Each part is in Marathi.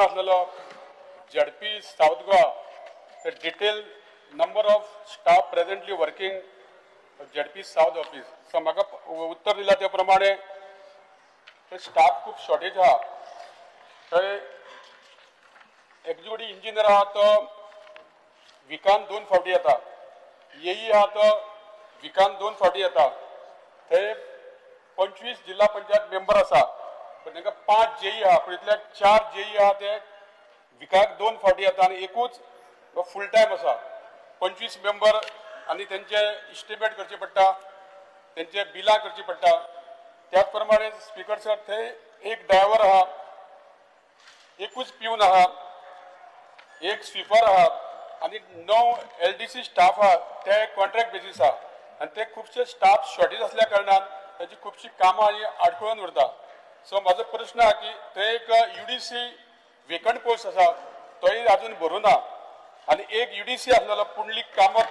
प्रश्न आसलेलो ZP south Goa the detailed number of staff presently working ZP South office. So म्हाका उत्तर दिला त्या प्रमाणे स्टाफ खूब शॉर्टेज आहा. थंय एक्झिक्युटिव्ह इंजिनियर आहा तो विकान 2 फावटी येता. येई आहा तो विकान 2 फावटी येता. थंय 25 जिल्हा पंचायत मेंबर आसा पण तांकां 5 जेई आहा पण इतल्या 4 जेई आहा ते विकाक 2 फावटी येता आनी एकूच फुल टायम आसा. 25 मेंबर आनी तेंचे इस्टिमेट करचे पडटा, तेंचे बिलां करची पडटा. त्याच प्रमाणे स्पीकर सर थंय एक ड्रायव्हर आहा, एकूच पिवन आहा, एक स्वीपर आहा आनी 9 LDC स्टाफ आहा ते कॉन्ट्रॅक्ट बेसीस आहा आनी ते खुबशे स्टाफ शॉर्टेज असल्या कारणान ताची खुबशी कामां ही आडखळून उरता. सो म्हाजो प्रश्न आहा की थंय एक UDC वेकंट पोस्ट आसा तोय अजून भरूं ना आनी एक UDC आसलेलो पुंडलीक कामत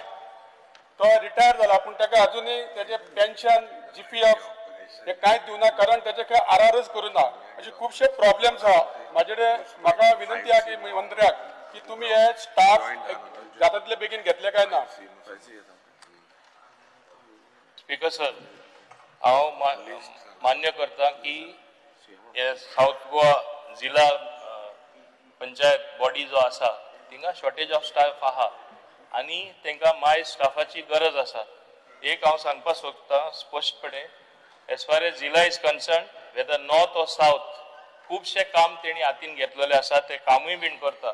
तो रिटायर जाला पूण ताका अजुनूय तेजे पेन्शन GPF हे कांयच दिवना कारण तेजे काय आरआरच करूं ना. अशे खुबशे प्रॉब्लेम्स आहा. म्हाका विनंती आहा की मंत्र्याक की तुमी हे स्टाफ जाता तितले बेगीन घेतले काय ना. स्पीकर सर हांव मान्य करता की हे साउथ गोवा जिल्हा पंचायत बॉडी जो आसा थिंगा शॉर्टेज ऑफ स्टाफ आहा आनी तांकां माय स्टाफाची गरज आसा. एक हांव सांगपाक सोदतां स्पश्टपणे एज फार एज जिल्हा is concern whether north or south खुबशे काम तेणी हातीन घेतलेले आसा ते कामूय बीन करता.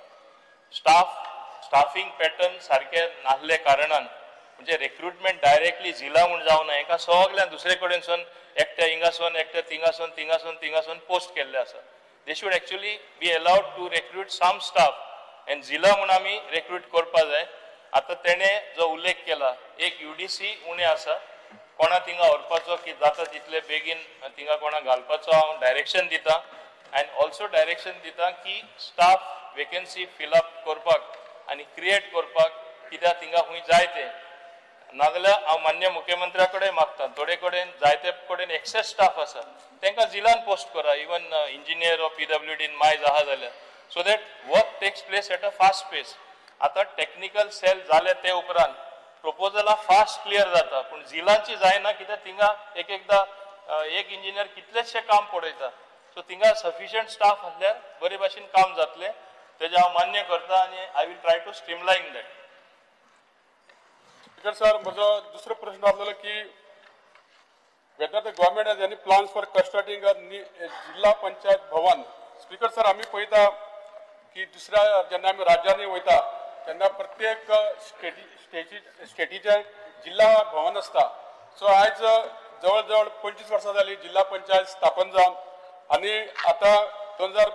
स्टाफींग पॅटर्न सारखे नासले कारणान म्हणजे रिक्रुटमेंट डायरेक्टली जिल्हा म्हूण जावना. हेका सगळ्यां दुसरे कडेनसून एकट्या हिंगासून एकट्या थिंगासून पोस्ट केल्ले आसा. They should actually be allowed to recruit some staff and जिल्हा म्हणून आमी रिक्रूट करपा जाय. आता तेणे जो उल्लेख केला एक UDC उणे आसा कोणा थिंगा व्हरपाचो की जाता तितले बेगीन थिंगा कोणा घालपाचो हांव डायरेक्शन दिता एंड ऑल्सो डायरेक्शन दिता की स्टाफ वेकन्सी फिलअप करपाक आनी क्रिएट करपाक कित्याक थिंगा खूंय जाय ते नाजाल्यार हांव मान्य मुख्यमंत्र्या कडेन मागता थोडे कडेन जायते कडेन एक्सेस स्टाफ आसा तांकां जिल्ल्यान पोस्ट करा इवन इंजिनियर ऑफ PWD मायज आहा जाल्यार so that work takes place at a fast pace. आता टेक्निकल सेल जाले ते उपरांत प्रपोजलां फास्ट क्लियर जाता पूण जिल्लांची जायना कित्याक थिंगा एकदा एक इंजिनियर कितलेशे काम पळयता. सो थिंगा सफिशियंट स्टाफ आसल्यार बरे भाशेन काम जातले तेजे हांव मान्य करता आनी I will try to streamline that. Speaker sir म्हजो दुसरो प्रश्न आसलेलो की whether the government has any plans for constructing a जिल्हा पंचायत भवन. स्पीकर सर आम्ही पळयता की दुसऱ्या जेन्ना आमी राज्यांनी वयता तेन्ना प्रत्येक स्टेटीचे जिल्हा भवन आसता. सो आयज जवळ जवळ 25 वर्सां जाली जिल्हा पंचायत स्थापन जावन आनी आता 2000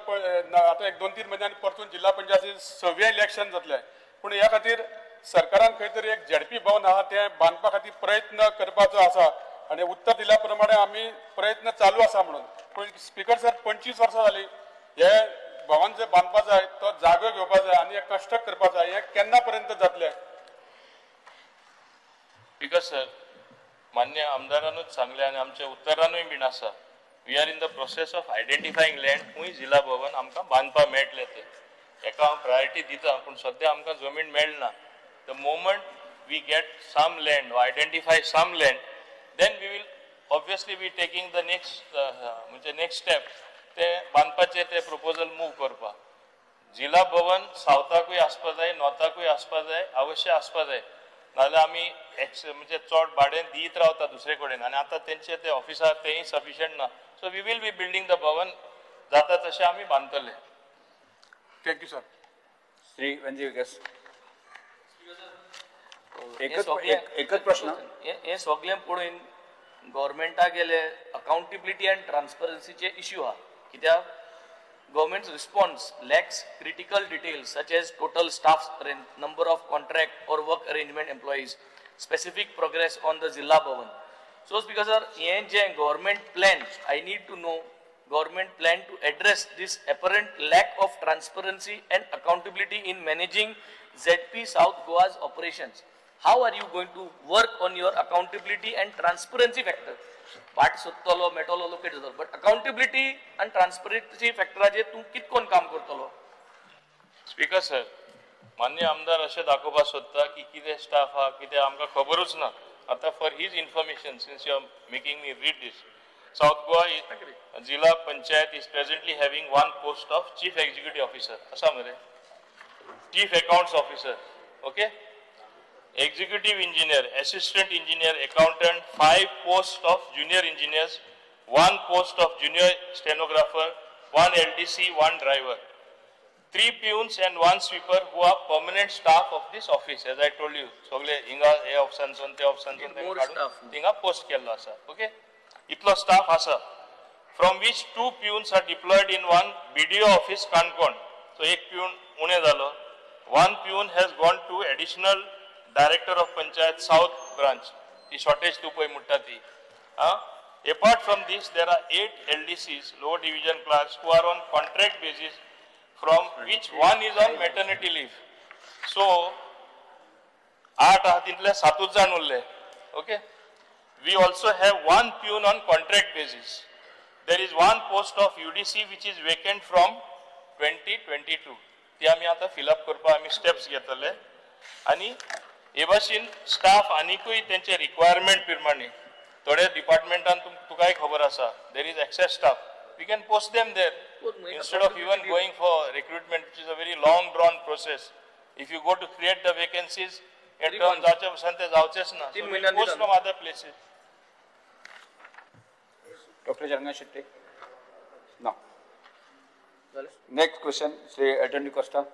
आता एक 2-3 म्हयन्यांनी परतून जिल्हा पंचायतीचे 6वें इलेक्शन जातले पूण ह्या खातीर सरकारान खंय तरी एक ZP भवन आहा ते बांदपा खातीर प्रयत्न करपाचो आसा आनी उत्तर दिल्या प्रमाणे आमी प्रयत्न चालू आसा म्हणून. पूण स्पीकर सर 25 वर्सां जाली हे भवन जे बांदपा जाय तो जागो घेवपा जाय आनी हे कन्स्ट्रक्ट करपा जाय हे केन्ना पर्यंत जातले. स्पीकर सर मान्य आमदारानूच सांगले आनी आमच्या उत्तरानूय बीन आसा we are in the process of identifying land खूंय जिल्हा भवन आमकां बांदपा मेळटले ते हेका हांव प्रायोरिटी दिता पूण सद्या आमकां जमीन मेळना. The moment we get some land identify some land then we will obviously be taking the next step ते बांदपाचे ते प्रपोजल मूव करपा. जिल्हा भवन सावथाकूय आसपा जाय नॉर्थाकूय आसपा जाय अवश्य आसपा जाय नाजाल्यार आमी म्हणजे चड भाडें दीत रावता दुसरे कडेन आनी आतां तेंचे ते ऑफिसार तेय सफिशियंट ना. So we will be building the भवन जाता तशें आमी बांदतले. Thank you sir. श्री वंजी विकास एकच प्रश्न हे सगळें पळोवन गव्हर्मेंटा गेले अकाउंटेबिलिटी एंड ट्रान्सपरन्सीचे इश्यू आहा कित्याक government response lacks critical details such as total staff strength number of contract और work arrangement employees specific progress on the जिल्हा भवन. सो स्पीकर सर हे जे government plan I need to know government plan to address this apparent lack of transparency and accountability in managing ZP South Goa's operations. How are you going to work on your accountability and transparency factor? Part sottalo metalo locate but accountability and transparency factor aje tu kitkon kaam kartalo speaker sir, मान्य आमदार असे दाखोवपाक सोदता की कितें स्टाफ हा कितें आमकां खबरूच ना. आता for his information, since you are making me read this, South Goa Jila Panchayat is presently having one post of Chief Executive Officer, Assamare, Chief Accounts Officer, okay? Executive Engineer, Assistant Engineer, Accountant, 5 posts of Junior Engineers, 1 post of Junior Stenographer, 1 LDC, 1 driver, 3 peons and 1 sweeper who are permanent staff of this office. As I told you, sogle inga a option son te option son te kadun tinga post kello asa, okay? Itlo staff asa, from which 2 peons are deployed in one BDO office Kankon. So ek peon une zalo, 1 peon has gone to additional Director of Panchayat South branch. The shortage tu poi muttati. Apart from this, there are 8 LDCs, lower division clerks, who are on contract basis, from which one is on maternity leave. So, 8 hatintle 7 jan ulle. Okay. We also have 1 peon on contract basis. There is 1 post of UDC which is vacant from 2022. ती आमी आता fill up करपा आमी steps घेतले आणि हे भाशेन स्टाफ आनीकूय त्यांचे रिक्वायरमेंट प्रमाणे थोड्या डिपार्टमेंटान तुकाय खबर आसा, there is excess staff, we can post them there instead of even going for recruitment, which is a very long drawn process. If you go to create the vacancies, it turns out that जावचेच ना, so we post from other places. Dr. Jaranga Shetty. No. Next question, Sri Attorney Costa.